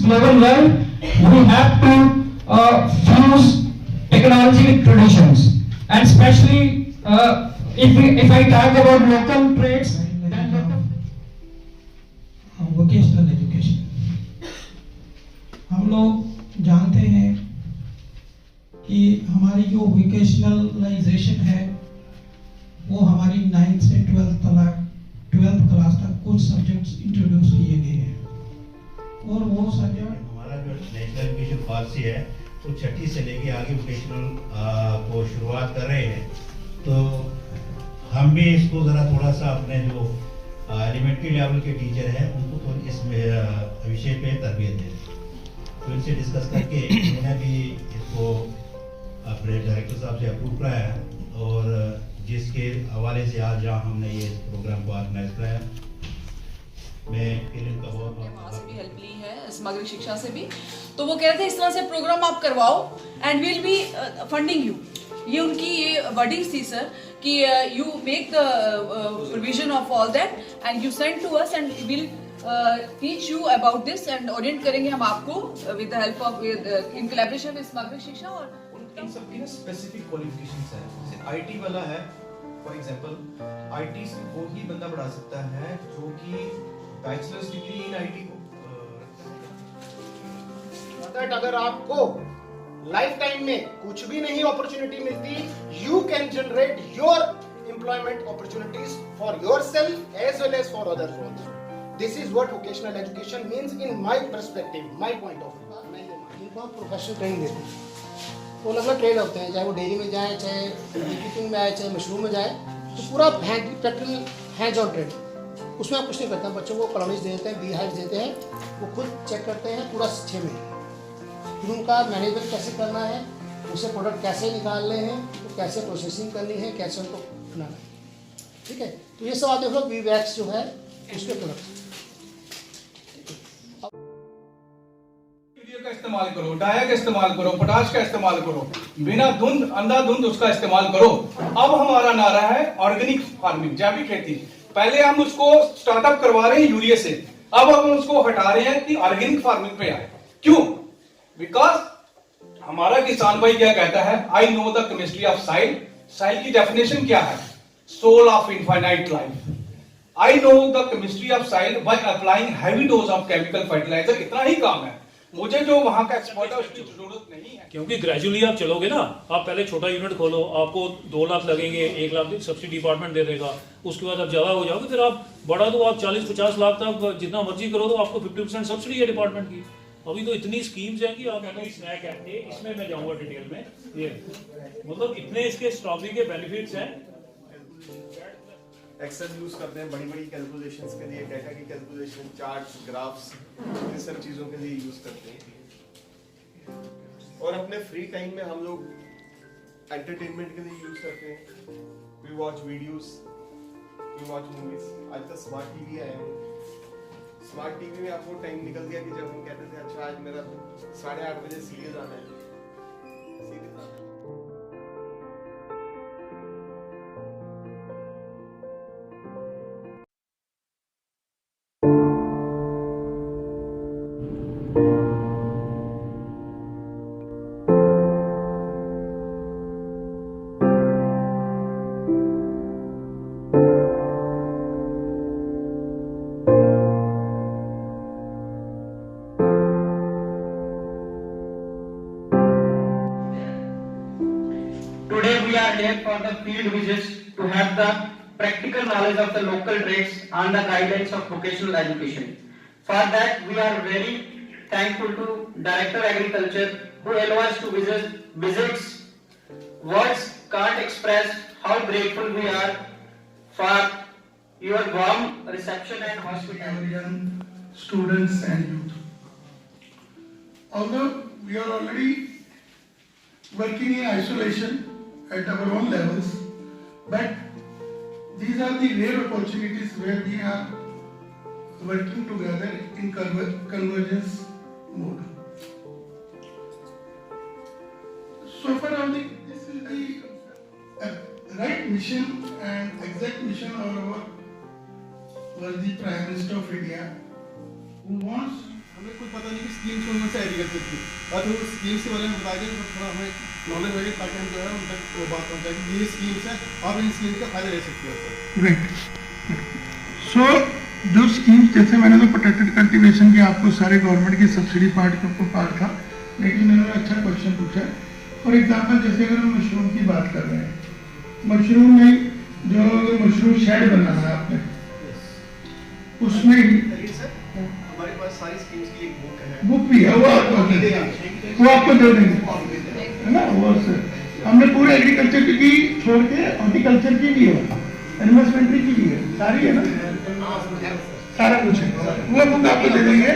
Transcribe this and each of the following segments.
level where we have to fuse technology with traditions, and especially if I talk about local trades and vocational education, हम लोग जानते हैं कि हमारी जो वोकेशनलाइजेशन है वो हमारी 9th से 12th क्लास तक कुछ सब्जेक्ट्स इंट्रोड्यूस किए गए हैं, और वो सब्जेक्ट हमारा जो नेशनल एजुकेशन पॉलिसी है वो 6ठी से लेके आगे वोकेशनल को शुरुआत कर रहे हैं। तो हम भी इसको ज़रा थोड़ा सा अपने जो एलिमेंट्री लेवल के टीचर हैं उनको तो इस विषय पे तरबियत दें। तो इनसे डिस्कस करके उन्होंने भी इसको अपने डायरेक्टर साहब से अप्रूव कराया, और जिसके हवाले से आज यहाँ हमने ये प्रोग्राम को ऑर्गेनाइज कराया। मैं किरण का बहुत वहाँ से भी हेल्प ली है, समग्र शिक्षा से भी। तो वो कह रहे थे इस तरह से प्रोग्राम आप करवाओ and will be funding you. ये उनकी ये वर्डिंग्स थी सर कि you make the provision of all that and you send to us and will teach you about this and orient करेंगे हम आपको with the help of in collaboration with Samagra Shiksha. और इन सबकी ना स्पेसिफिक क्वालिफिकेशंस है। जैसे आईटी वाला है, फॉर एग्जांपल आईटी से वो ही बंदा पढ़ा सकता है जो कि बैचलर्स डिग्री इन आईटी को दैट अगर आपको लाइफ टाइम में कुछ भी नहीं अपॉर्चुनिटी मिलती, you can generate your employment opportunities for yourself as well as for others also. This is what vocational education means in my perspective, my point of view. इनको हम professional training देते हैं, वो अलग अलग ट्रेड होते हैं, चाहे वो डेयरी में जाए, चाहे कीपिंग में आए, चाहे मशरूम में जाए, तो पूरा प्रैक्टिकल हैंड्स ऑन ट्रेड। उसमें आप कुछ नहीं करते हैं, बच्चों को कॉलोनीज दे देते हैं, बी हाइव देते हैं, वो खुद चेक करते हैं पूरा 6 महीने। फिर उनका मैनेजमेंट कैसे करना है, उसे प्रोडक्ट कैसे निकालने हैं, तो कैसे प्रोसेसिंग करनी है, कैसे उनको बनाना है, ठीक है। तो ये सब आप देख लो, वी वैक्स जो है उसके प्रोडक्ट का इस्तेमाल करो, डाया का इस्तेमाल करो, पोटाश का इस्तेमाल करो, बिना धुंध अंधाधुंध उसका इस्तेमाल करो। अब हमारा नारा है ऑर्गेनिक फार्मिंग, जैविक खेती। पहले हम उसको स्टार्टअप करवा रहे हैं यूरिया से, अब हम उसको हटा रहे हैं कि ऑर्गेनिक फार्मिंग पे आए। क्यों? बिकॉज हमारा किसान भाई क्या कहता है, I know the chemistry of soil. Soil की डेफिनेशन क्या है? Soul of infinite life. I know the chemistry of soil by applying heavy dose of chemical fertiliser. इतना ही काम है, मुझे जो वहां का एक्सपर्ट है उसकी जरूरत नहीं है। क्योंकि ग्रेजुअली आप चलोगे ना, आप पहले छोटा यूनिट खोलो, आपको 2 लाख लगेंगे, 1 लाख सब्सिडी डिपार्टमेंट दे देगा, उसके बाद आप ज्यादा हो जाओगे, फिर आप बड़ा तो आप 40-50 लाख तक जितना मर्जी करो, तो आपको 50% सब्सिडी है डिपार्टमेंट की। अभी तो इतनी स्कीम्स हैं कि आप स्नैक है, इसमें मैं जाऊंगा डिटेल में। ये मतलब इतने इसके स्ट्रॉबेरी के बेनिफिट्स हैं। एक्सेल यूज करते हैं बड़ी बड़ी कैलकुलेशंस के लिए, डेटा की कैलकुलेशन, चार्ट्स, ग्राफ्स, इन सब चीज़ों के लिए यूज करते हैं। और अपने फ्री टाइम में हम लोग एंटरटेनमेंट के लिए यूज करते हैं। We watch videos, we watch movies. आज तक स्मार्ट टीवी आया है, स्मार्ट टीवी में आपको टाइम निकल गया कि जब हम कहते थे अच्छा आज मेरा 8:30 बजे सीरियल आना है, सीरियल आना है। Here for the field visits to have the practical knowledge of the local trades and the guidelines of vocational education. For that, we are very thankful to Director Agriculture who allow us to visits. Words can't express how grateful we are for your warm reception and hospitality. Students and youth. Although we are already working in isolation at our own levels, but these are the rare opportunities where we are working together in convergence mode. So far, this is the right mission and exact mission of our worthy Prime Minister of India, who wants हमें कोई पता नहीं कि schemes उनमें से agriculture की तो schemes के बारे में बताया जाए तो थोड़ा हमें नॉलेज होगी ताकि हम जो है उन तक वो बात पहुँचाए कि ये स्कीम्स है आप इन स्कीम का फायदा ले सकते हो। राइट। सो जो स्कीम्स, जैसे मैंने तो प्रोटेक्टेड कल्टीवेशन के आपको सारे गवर्नमेंट की सब्सिडी पार्ट के ऊपर पार्ट था, लेकिन मैंने अच्छा क्वेश्चन पूछा है। फॉर एग्जाम्पल जैसे अगर हम मशरूम की बात कर रहे हैं, मशरूम में जो मशरूम शेड बनाना है आपने, उसमें ही हमारे पास सारी स्कीम्स की एक बुक है, बुक भी है, वो आपको दे देंगे, है ना। वो हमने पूरे एग्रीकल्चर की छोड़ के हॉर्टिकल्चर की भी है, इन्वेस्टमेंट्री की भी है, सारी है ना, सारा कुछ है। वो बुक आपको दे देंगे,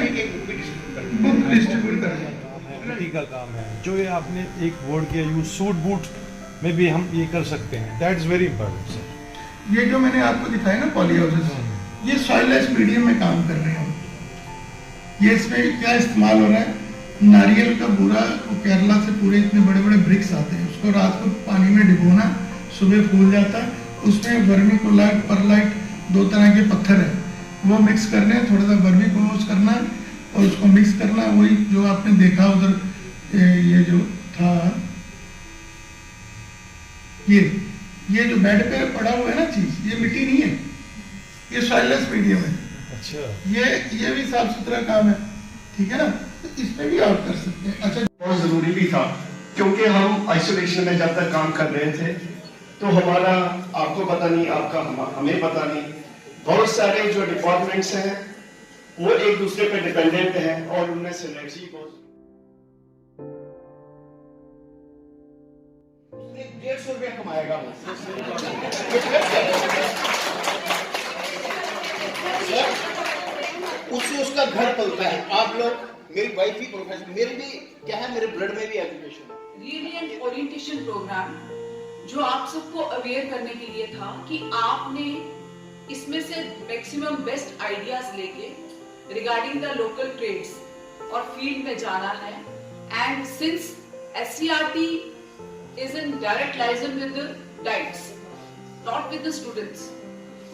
बुक डिस्ट्रीब्यूट करेंगे। का काम है जो ये आपने एक वर्ड किया यूज, सूट बूट में भी हम ये कर सकते हैं, that is very important sir. ये जो मैंने आपको दिखाया ना पॉली हाउसेस, ये सॉइललेस मीडियम में काम कर रहे हैं हम। ये इसमें क्या इस्तेमाल हो रहा है, नारियल का बूरा, वो केरला से पूरे इतने बड़े बड़े ब्रिक्स आते हैं, उसको रात को पानी में डिबोना, सुबह फूल जाता है, उसमें वर्मीकोलाइट, परलाइट, 2 तरह के पत्थर है, वो मिक्स करने हैं, थोड़ा सा वर्मीकोलोज करना है और उसको मिक्स करना है। वही जो आपने देखा उधर ये जो था, ये जो बेड पे पड़ा हुआ है ना चीज, ये मिट्टी नहीं है, ये सॉइललेस मीडियम है। अच्छा, ये भी साफ सुथरा काम है, ठीक है ना, तो इस पे भी आप कर सकते हैं। अच्छा, बहुत ज़रूरी भी था क्योंकि हम आइसोलेशन में जब तक काम कर रहे थे तो हमारा, आपको पता नहीं, आपका हमें पता नहीं, बहुत सारे जो डिपार्टमेंट्स हैं वो एक दूसरे पे डिपेंडेंट हैं और उनमें सिनर्जी बहुत। 150 रुपया कमाएगा वो। उससे उसका घर पलता है। आप लोग, मेरी वाइफ भी प्रोफेसर, मेरी भी क्या है, मेरे ब्लड में भी एजुकेशन है। रियलिएंट ओरिएंटेशन प्रोग्राम जो आप सबको अवेयर करने के लिए था कि आपने इसमें से मैक्सिमम बेस्ट आइडियाज लेके रिगार्डिंग द लोकल ट्रेड्स और फील्ड में जाना है। And since SCRT is in direct liaison with the diets, not with the students,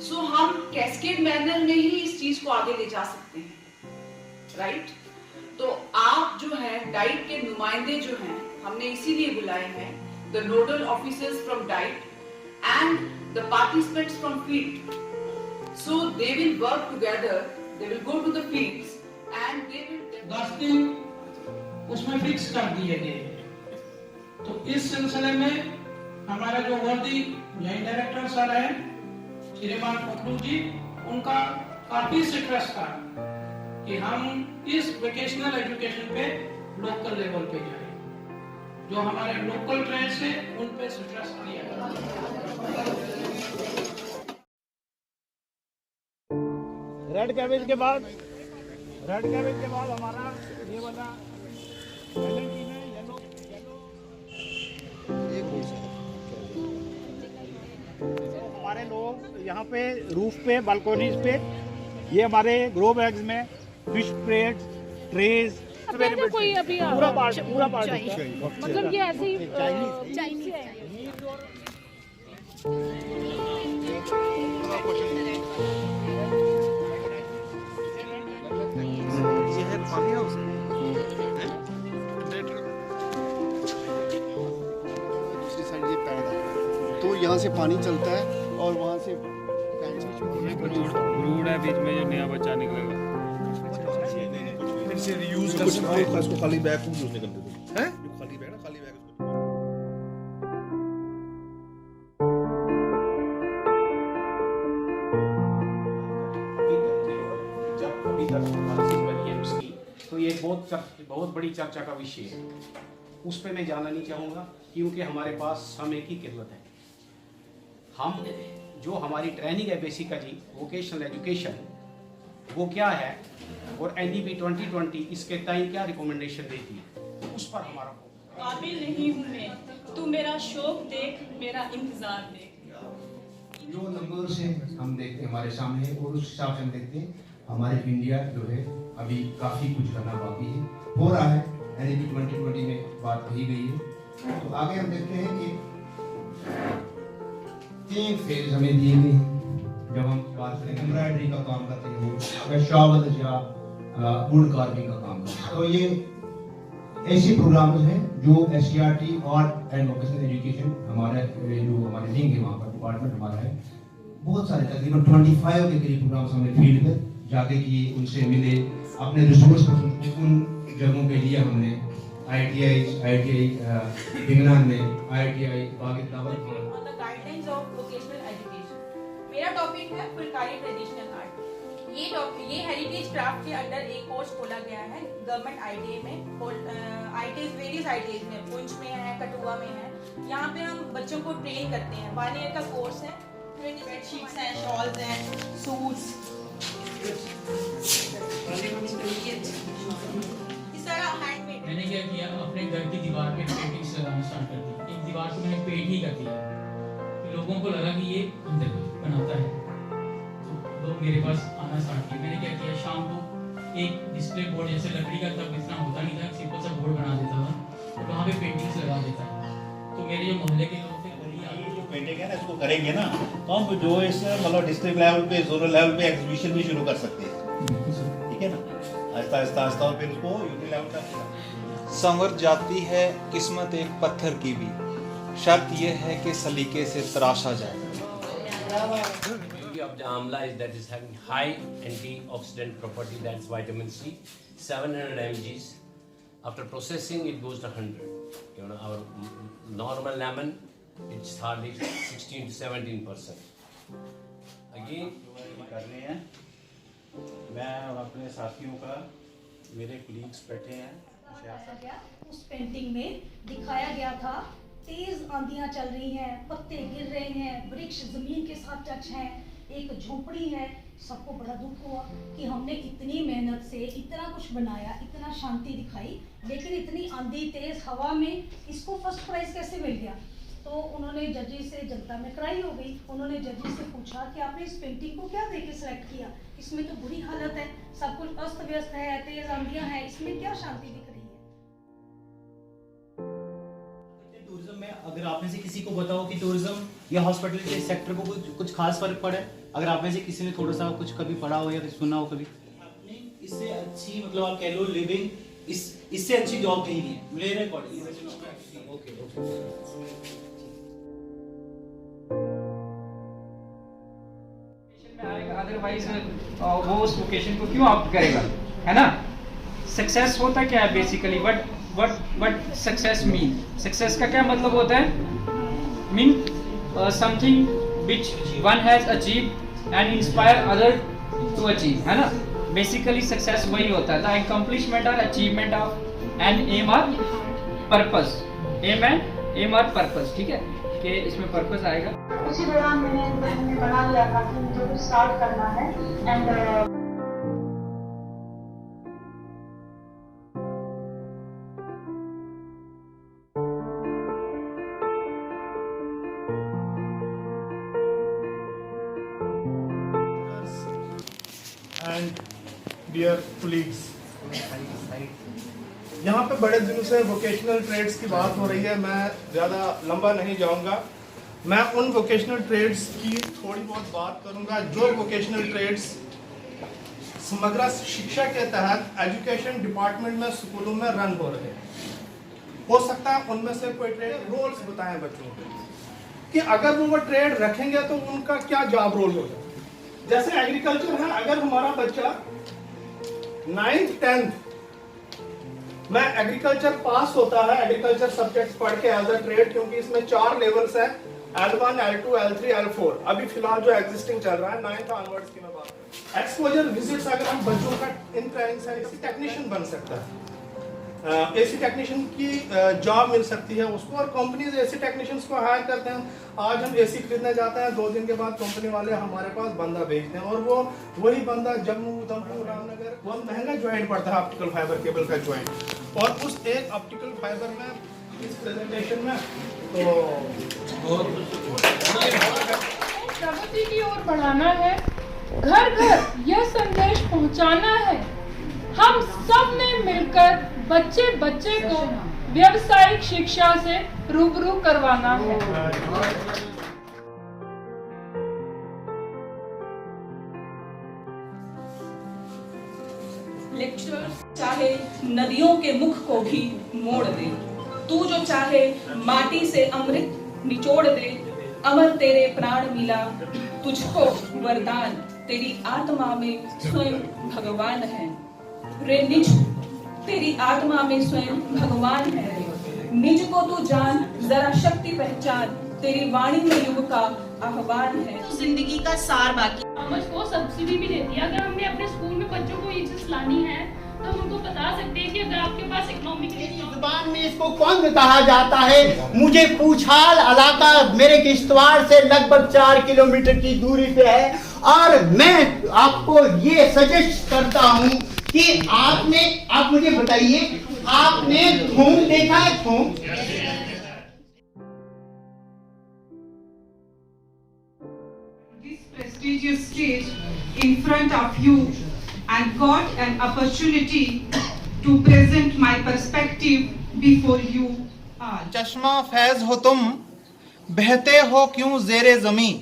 so हम कैस्केड मैनर में ही इस चीज को आगे ले जा सकते हैं, राइट? तो आप जो है डाइट के नुमाइंदे जो हैं, हमने इसीलिए बुलाए हैं, the nodal officers from diet and the participants from field, so they will work together, they will go to the fields and they will 10 दिन उसमें फिक्स कर दिए गए। तो इस सिलसिले में हमारा जो वर्दी जॉइंट डायरेक्टर सर है श्रीमान पखरू जी, उनका काफी स्ट्रेस था कि हम इस वोकेशनल एजुकेशन पे लोकल लेवल पे जाए, जो हमारे लोकल ट्रेड्स है उन पे स्ट्रेस दिया गया। रेड कैबेज के बाद हमारा ये वाला हमारे लोग यहाँ पे रूफ पे, बालकोनीज पे, ये हमारे ग्रो बैग्स में फिश प्लेट्स, ट्रेज, कोई अभी पूरा पार्ट मतलब ये ऐसे ही चाइनीज है। ये है पानी हाउस है। दूसरी साइड ये पैड है, तो यहाँ से पानी चलता है और वहाँ से ब्रूड है, बीच में जो नया बच्चा निकलेगा फिर से रीयूज कर सकते हैं। इसको खाली बैग को यूज नहीं करते थे, हैं? जो खाली बैग ना, खाली बैग उसको जब अभी तक पॉलिसीज बनी है उसकी, तो ये बहुत बड़ी चर्चा का विषय है। उस पर मैं जाना नहीं चाहूँगा क्योंकि हमारे पास समय की किल्लत है। हम जो हमारी ट्रेनिंग है बेसिकली वोकेशनल एजुकेशन, वो क्या है और NDP 2020 इसके तय क्या रिकमेंडेशन देती है, उस पर हमारा काबिल नहीं हूँ मैं, तू मेरा शौक देख, मेरा इंतजार देख। जो नंबर से हम देखते हैं हमारे सामने और उस हिसाब से हम देखते हैं हमारे इंडिया जो है अभी काफ़ी कुछ करना बाकी है, हो रहा है। NDP 2020 में बात कही गई है। तो आगे हम देखते हैं कि 3 फेज हमें दिए गए हैं। जब हम बात करें एम्ब्रॉयडरी का काम करते हैं, वो शावल जॉब, वुड कार्विंग का काम करते हैं। तो ये ऐसे प्रोग्राम्स हैं जो SCRT art and vocational education हमारे जो हमारे विंग है वहाँ पर डिपार्टमेंट हमारा है, बहुत सारे तकरीबन 25 के करीब प्रोग्राम्स हमने फील्ड में जाके किए, उनसे मिले, अपने रिसोर्स उन जगहों पे लिया हमने। ITI बिगनान में, ITI बागेदावल में। On the guidelines of vocational education, मेरा टॉपिक है फुलकारी ट्रेडिशनल आर्ट। ये हेरिटेज क्राफ्ट के अंडर एक कोर्स खोला गया है गवर्नमेंट ITA में, वेरियस ITAs में, पुंछ में है, कठुआ में है। यहाँ पे हम बच्चों को ट्रेन करते हैं, 1 ईयर का कोर्स है। बेडशीट्स हैं, शॉल्स हैं, सूट्स, इस तरह हैंडमेड। मैंने क्या किया, अपने घर की दीवार पे पेंटिंग्स लगाना स्टार्ट कर दी। एक दीवार को मैंने पेंट ही कर दिया, लोगों को लगा कि ये अंदर कुछ बनाता है, तो लोग मेरे पास आना स्टार्ट किए। मैंने क्या किया, शाम को एक डिस्प्ले बोर्ड, जैसे लकड़ी का तब इतना होता नहीं था, सिंपल सा बोर्ड बना देता था, तो वहाँ पे पेंटिंग्स लगा देता था। तो मेरे जो मोहल्ले के लोग थे, पेंटिंग है ना, इसको करेंगे ना तो हम जो इस मतलब डिस्ट्रिक्ट लेवल पे, जोनल लेवल पे एग्जीबिशन भी शुरू कर सकते हैं, ठीक है ना, आहिस्ता आहिस्ता और फिर उसको यूनिट लेवल तक। संवर जाती है किस्मत एक पत्थर की भी, शर्त यह है कि सलीके से तराशा जाए। Beauty of the amla is that is having high antioxidant property, that's vitamin C, 700 mgs. After processing, it goes to 100. You know, our normal lemon, it's hardly 16 to 17%. Again, करने हैं, मैं और अपने साथियों का, मेरे कलीग्स बैठे हैं। उस पेंटिंग में दिखाया गया था, तेज आंधियां चल रही हैं, पत्ते गिर रहे हैं, वृक्ष जमीन के साथ टच हैं, एक झोपड़ी है। सबको बड़ा दुख हुआ कि हमने इतनी मेहनत से इतना कुछ बनाया, इतना शांति दिखाई, लेकिन इतनी आंधी तेज हवा में इसको फर्स्ट प्राइज कैसे मिल गया। तो उन्होंने जजेस से, जनता में क्राई हो गई। उन्होंने जजेस से पूछा कि आपने इस पेंटिंग को क्या देके सिलेक्ट किया, इसमें तो बुरी हालत है, सब कुछ अस्त व्यस्त है, तेज आंधियां हैं, इसमें क्या शांति दिख रही है। टूरिज्म में अगर आप में से किसी को बताओ कि टूरिज्म या हॉस्पिटलिटी सेक्टर को कुछ खास फर्क पड़ा है, अगर आप में से किसी ने थोड़ा सा कुछ कभी पढ़ा हो या कुछ सुना हो कभी, इससे अच्छी मतलब आप कह लो लिविंग इससे अच्छी जॉब कहीं नहीं है मेरे अकॉर्डिंग। ओके अदरवाइज वो उस वोकेशन को क्यों ऑप्ट करेगा, है ना। सक्सेस होता क्या है basically, what success mean, success का क्या मतलब होता है, mean something which one has achieved and inspire other to achieve, है ना। बेसिकली सक्सेस वही होता है, द अकम्प्लिशमेंट और अचीवमेंट ऑफ एन एम और पर्पस, एम और पर्पस, ठीक है, कि इसमें पर्पस आएगा। उसी दौरान मैंने बना लिया था कि मुझे कुछ स्टार्ट करना है एंड डियर colleagues, यहाँ पे बड़े दिनों से वोकेशनल ट्रेड्स की बात हो रही है, मैं ज़्यादा लंबा नहीं जाऊँगा। मैं उन वोकेशनल ट्रेड्स की थोड़ी बहुत बात करूँगा जो वोकेशनल ट्रेड्स समग्र शिक्षा के तहत एजुकेशन डिपार्टमेंट में स्कूलों में रन हो रहे हैं। हो सकता है उनमें से कोई ट्रेड रोल्स बताएं बच्चों को कि अगर वो ट्रेड रखेंगे तो उनका क्या जॉब रोल होगा। जैसे एग्रीकल्चर है, अगर हमारा बच्चा 9th 10th में एग्रीकल्चर पास होता है, एग्रीकल्चर सब्जेक्ट्स पढ़ के एज अ ट्रेड, क्योंकि इसमें 4 लेवल्स है, L1, L2, L3, L4। अभी फिलहाल जो एग्जिस्टिंग चल रहा है 9th ऑनवर्ड्स की मैं बात कर रहा हूं। एक्सपोजर विजिट्स अगर हम बच्चों का इन ट्रेनिंग से एसी टेक्नीशियन बन सकता है, एसी टेक्नीशियन की जॉब मिल सकती है उसको, और कंपनीज एसी टेक्नीशियंस को हायर करते हैं। आज हम एसी खरीदने जाते हैं, 2 दिन के बाद कंपनी वाले हमारे पास बंदा भेजते हैं, और वही बंदा जम्मू, उधमपुर, रामनगर बहुत महंगा ज्वाइंट पड़ता है ऑप्टिकल फाइबर केबल का ज्वाइंट, और उस एक ऑप्टिकल फाइबर में इस प्रेजेंटेशन में तो प्रगति की ओर बढ़ाना है, घर घर यह संदेश पहुंचाना है। हम सब ने मिलकर बच्चे बच्चे को व्यावसायिक शिक्षा से रूबरू करवाना है। लेक्चर चाहे नदियों के मुख को भी मोड़ दे, तू जो चाहे माटी से अमृत निचोड़ दे, अमर तेरे प्राण मिला तुझको वरदान, तेरी आत्मा में स्वयं भगवान है रे निज, तेरी आत्मा में स्वयं भगवान है रे, निज को तू जान जरा शक्ति पहचान, तेरी वाणी में युग का आह्वान है। तो जिंदगी का सार बाकी गवर्नमेंट को सब्सिडी भी देती है। अगर हमने अपने स्कूल में बच्चों को ये चीज लानी है तो हम उनको बता सकते हैं कि अगर आपके पास इकोनॉमिकली जुबान में इसको कौन कहा जाता है। मुझे पूछाल इलाका मेरे किश्तवाड़ से लगभग 4 किलोमीटर की दूरी पे है और मैं आपको ये सजेस्ट करता हूँ कि आप मुझे बताइए, आपने थूम देखा है? थूम prestigious stage in front of you and got an opportunity to present my perspective before you all. चश्मा फैज हो तुम बहते हो क्यों ज़ेरे ज़मीं,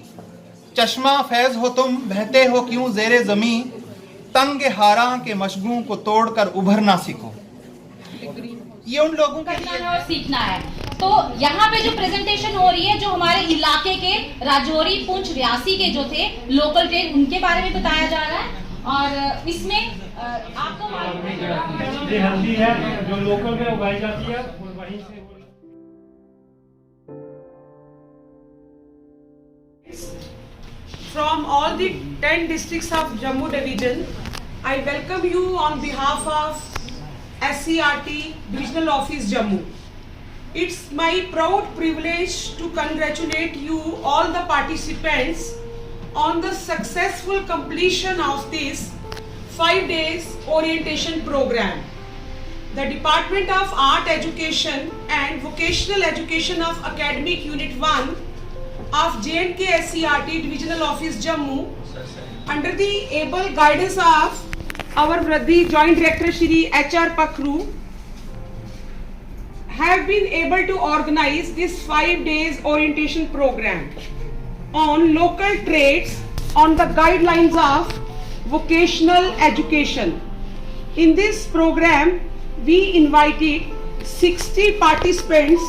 चश्मा फैज हो तुम बहते हो क्यों ज़ेरे ज़मीं, तंग हारा के मशगूं को तोड़कर उभरना सीखो। ये उन लोगों के लिए और सीखना है। तो यहाँ पे जो प्रेजेंटेशन हो रही है, जो हमारे इलाके के राजौरी, पुंछ, रियासी के जो थे लोकल ट्रेड, उनके बारे में बताया जा रहा है। और इसमें आपको ये हल्दी है जो लोकल में उगाई जाती है, वहीं से From all the 10 districts of Jammu Division, I welcome you on behalf of SCRT Divisional Office Jammu. It's my proud privilege to congratulate you all the participants on the successful completion of this 5 days orientation program. The Department of Art Education and Vocational Education of Academic Unit 1 of J&K SCRT Divisional Office Jammu, under the able guidance of our Vradhi Joint Director Shri HR Pakru, have been able to organize this 5 days orientation program on local trades on the guidelines of vocational education. In this program, we invited 60 participants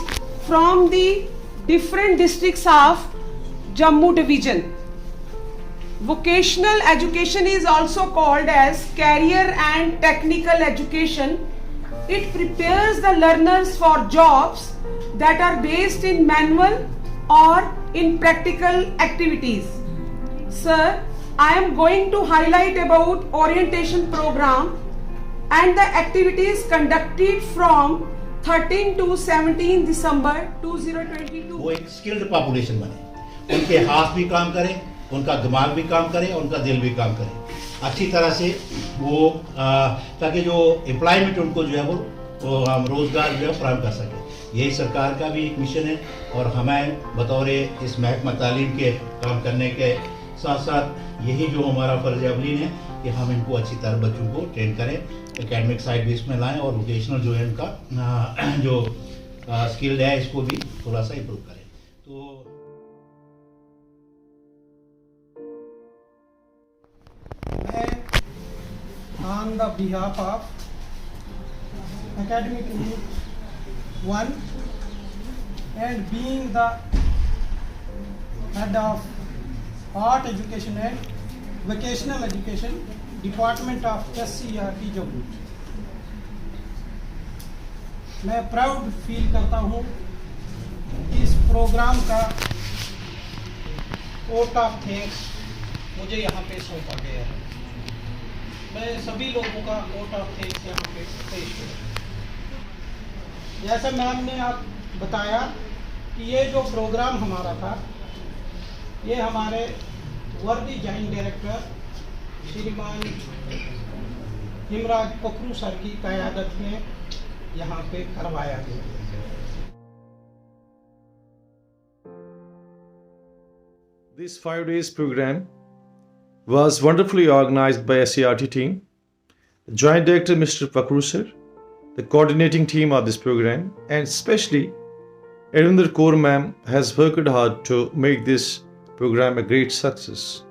from the different districts of Jammu Division. Vocational education is also called as career and technical education. It prepares the learners for jobs that are based in manual or in practical activities. Sir, I am going to highlight about orientation program and the activities conducted from 13 to 17 December 2022. वो एक skilled population बने, उनके हाथ भी काम करें, उनका दिमाग भी काम करे, उनका दिल भी काम करे अच्छी तरह से, वो ताकि जो एम्प्लॉयमेंट उनको जो है वो हम रोज़गार जो है फराहम कर सकें। यही सरकार का भी एक मिशन है और हमें बतौर इस महकमा तालीम के काम करने के साथ साथ यही जो हमारा फ़र्ज़ अवलीन है कि हम इनको अच्छी तरह बच्चों को ट्रेन करें, एकेडमिक साइड भी इसमें लाएं और वोकेशनल जो है इनका जो स्किल्ड है इसको भी थोड़ा सा इम्प्रूव करें। तो on the behalf of Academic Unit 1 and being the head of Art Education and Vocational Education Department of SCRT Jammu, मैं प्राउड फील करता हूँ कि इस प्रोग्राम का वोट ऑफ थैंक्स मुझे यहाँ पे सौंपा गया है। मैं सभी लोगों का वोट ऑफ थैंक्स यहाँ पे पेश करूँ। जैसे मैम ने आप बताया कि ये जो प्रोग्राम हमारा था, ये हमारे वर्दी जॉइंट डायरेक्टर श्रीमान हिमराज पखरू सर की क़यादत में यहाँ पे करवाया गया। This 5 days program was wonderfully organized by SCRT team, Joint Director Mr. Pakru sir, the coordinating team of this program, and especially Edwinder Kaur ma'am has worked hard to make this program a great success.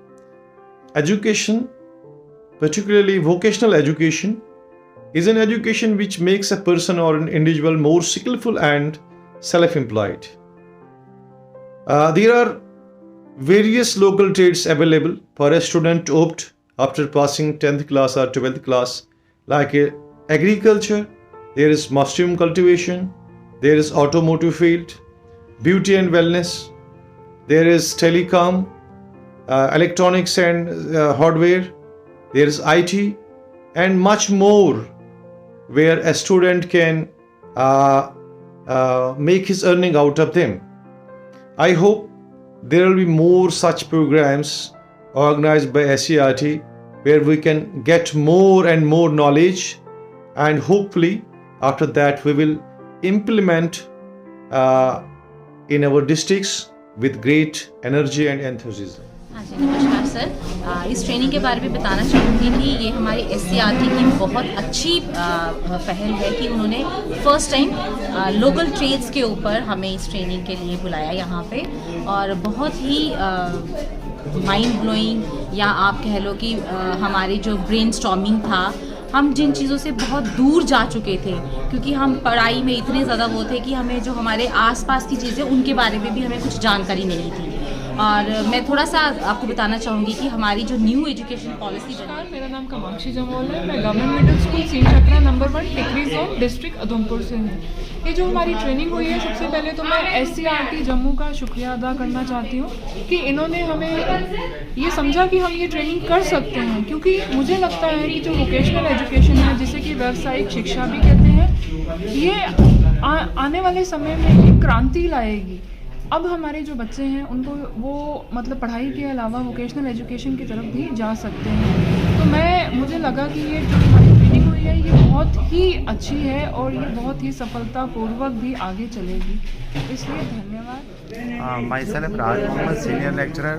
Education, particularly vocational education, is an education which makes a person or an individual more skillful and self-employed. There are various local trades available for a student to opt after passing 10th class or 12th class, like agriculture, there is mushroom cultivation, there is automotive field, beauty and wellness, there is telecom, electronics and hardware, there is IT, and much more, where a student can make his earning out of them. I hope there will be more such programs organized by SCERT, where we can get more and more knowledge, and hopefully after that we will implement in our districts with great energy and enthusiasm. हाँ जी, नमस्कार sir. इस training के बारे में बताना चाहूँगी कि ये हमारी SCERT की बहुत अच्छी पहल है कि उन्होंने फर्स्ट टाइम लोकल ट्रेड्स के ऊपर हमें इस ट्रेनिंग के लिए बुलाया यहाँ पे, और बहुत ही माइंड ब्लोइंग, या आप कह लो कि हमारी जो ब्रेनस्टॉर्मिंग था, हम जिन चीज़ों से बहुत दूर जा चुके थे, क्योंकि हम पढ़ाई में इतने ज़्यादा वो थे कि हमें जो हमारे आसपास की चीज़ें उनके बारे में भी हमें कुछ जानकारी नहीं थी। और मैं थोड़ा सा आपको बताना चाहूँगी कि हमारी जो न्यू एजुकेशन पॉलिसी बनी। मेरा नाम कामाक्षी जमोल है, मैं गवर्नमेंट मिडिल स्कूल सीन चक्रा नंबर 1 टिकरी जोन डिस्ट्रिक्ट उधमपुर से हूँ। ये जो हमारी ट्रेनिंग हुई है, सबसे पहले तो मैं SCERT जम्मू का शुक्रिया अदा करना चाहती हूँ कि इन्होंने हमें ये समझा कि हम ये ट्रेनिंग कर सकते हैं, क्योंकि मुझे लगता है कि जो वोकेशनल एजुकेशन है, जिसे कि व्यावसायिक शिक्षा भी कहते हैं, ये आने वाले समय में एक क्रांति लाएगी। अब हमारे जो बच्चे हैं उनको वो मतलब पढ़ाई के अलावा वोकेशनल एजुकेशन की तरफ भी जा सकते हैं। तो मुझे लगा कि ये जो हमारी ट्रेनिंग हुई है ये बहुत ही अच्छी है और ये बहुत ही सफलतापूर्वक भी आगे चलेगी, इसलिए धन्यवाद। Myself Raj Mohammad, senior lecturer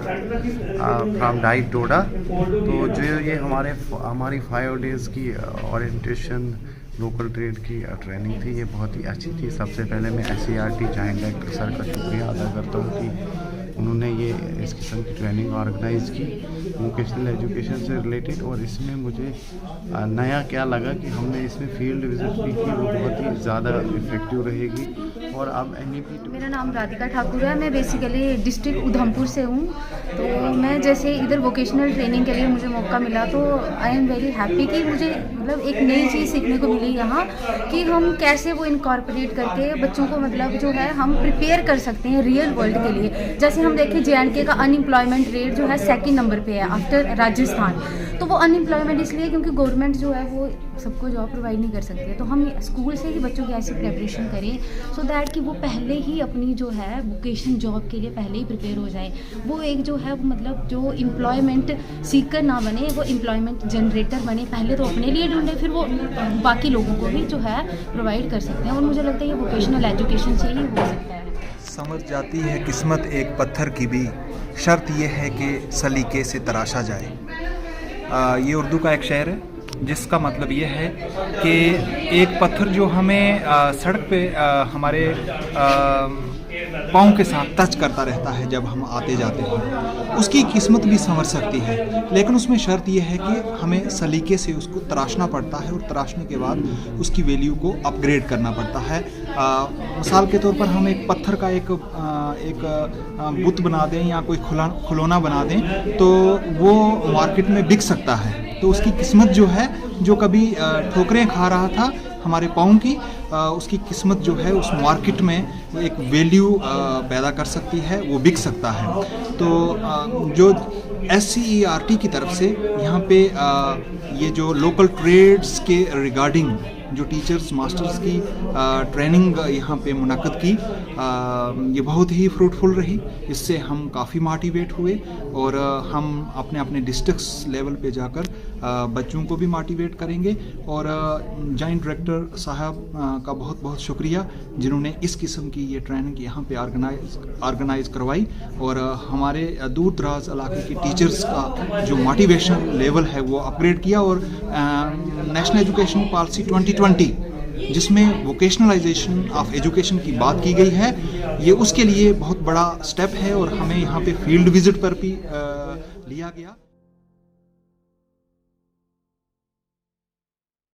from DIET Doda. तो जो ये हमारी 5 डेज़ की ओरिएंटेशन लोकल ट्रेड की ट्रेनिंग थी, ये बहुत ही अच्छी थी। सबसे पहले मैं SCERT जॉइंट डायरेक्टर सर का शुक्रिया अदा करता हूँ कि उन्होंने ये इस किस्म की ट्रेनिंग ऑर्गेनाइज़ की वोकेशनल एजुकेशन से रिलेटेड। और इसमें मुझे नया क्या लगा कि हमने इसमें फील्ड विजिट भी की, वो बहुत ही ज़्यादा इफ़ेक्टिव रहेगी। और अब NEP। मेरा नाम राधिका ठाकुर है, मैं बेसिकली डिस्ट्रिक्ट उधमपुर से हूँ। तो मैं जैसे इधर वोकेशनल ट्रेनिंग के लिए मुझे मौका मिला, तो आई एम वेरी हैप्पी कि मुझे मतलब एक नई चीज़ सीखने को मिली यहाँ, कि हम कैसे वो इनकॉर्पोरेट करके बच्चों को मतलब जो है हम प्रिपेयर कर सकते हैं रियल वर्ल्ड के लिए। जैसे हम देखें JNK का अनएम्प्लॉयमेंट रेट जो है 2nd नंबर पे है आफ्टर राजस्थान। तो वो अनएम्प्लॉयमेंट इसलिए क्योंकि गवर्नमेंट जो है वो सबको जॉब प्रोवाइड नहीं कर सकती है। तो हम स्कूल से ही बच्चों की ऐसी प्रिपरेशन करें सो दैट कि वो पहले ही अपनी जो है वोकेशन जॉब के लिए पहले ही प्रिपेयर हो जाए। वो एक जो है मतलब जो एम्प्लॉयमेंट सीकर ना बने, वो एम्प्लॉयमेंट जनरेटर बने। पहले तो अपने लिए ढूंढे, फिर वो बाकी लोगों को भी जो है प्रोवाइड कर सकते हैं। और मुझे लगता है ये वोकेशनल एजुकेशन से ही हो सकता है। समझ जाती है किस्मत एक पत्थर की भी, शर्त यह है कि सलीके से तराशा जाए। ये उर्दू का एक शेर है जिसका मतलब ये है कि एक पत्थर जो हमें सड़क पे हमारे पाँव के साथ टच करता रहता है जब हम आते जाते हैं, उसकी किस्मत भी संवर सकती है। लेकिन उसमें शर्त यह है कि हमें सलीके से उसको तराशना पड़ता है, और तराशने के बाद उसकी वैल्यू को अपग्रेड करना पड़ता है। मिसाल के तौर पर हम एक पत्थर का एक बुत बना दें या कोई खिलौना बना दें तो वो मार्केट में बिक सकता है। तो उसकी किस्मत जो है, जो कभी ठोकरें खा रहा था हमारे पाँव की, उसकी किस्मत जो है उस मार्केट में एक वैल्यू पैदा कर सकती है, वो बिक सकता है। तो जो SCERT की तरफ से यहाँ पे ये जो लोकल ट्रेड्स के रिगार्डिंग जो टीचर्स मास्टर्स की ट्रेनिंग यहाँ पे मुनक़द की, ये बहुत ही फ्रूटफुल रही। इससे हम काफ़ी मोटिवेट हुए और हम अपने अपने डिस्ट्रिक्ट्स लेवल पे जाकर बच्चों को भी मोटिवेट करेंगे। और जॉइंट डायरेक्टर साहब का बहुत बहुत शुक्रिया जिन्होंने इस किस्म की ये ट्रेनिंग यहाँ पे ऑर्गेनाइज करवाई, और हमारे दूर दराज इलाके के टीचर्स का जो मोटिवेशन लेवल है वो अपग्रेड किया। और नेशनल एजुकेशन पॉलिसी 2020 जिसमें वोकेशनलाइजेशन ऑफ एजुकेशन की बात की गई है, ये उसके लिए बहुत बड़ा स्टेप है। और हमें यहाँ पे फील्ड विजिट पर भी लिया गया।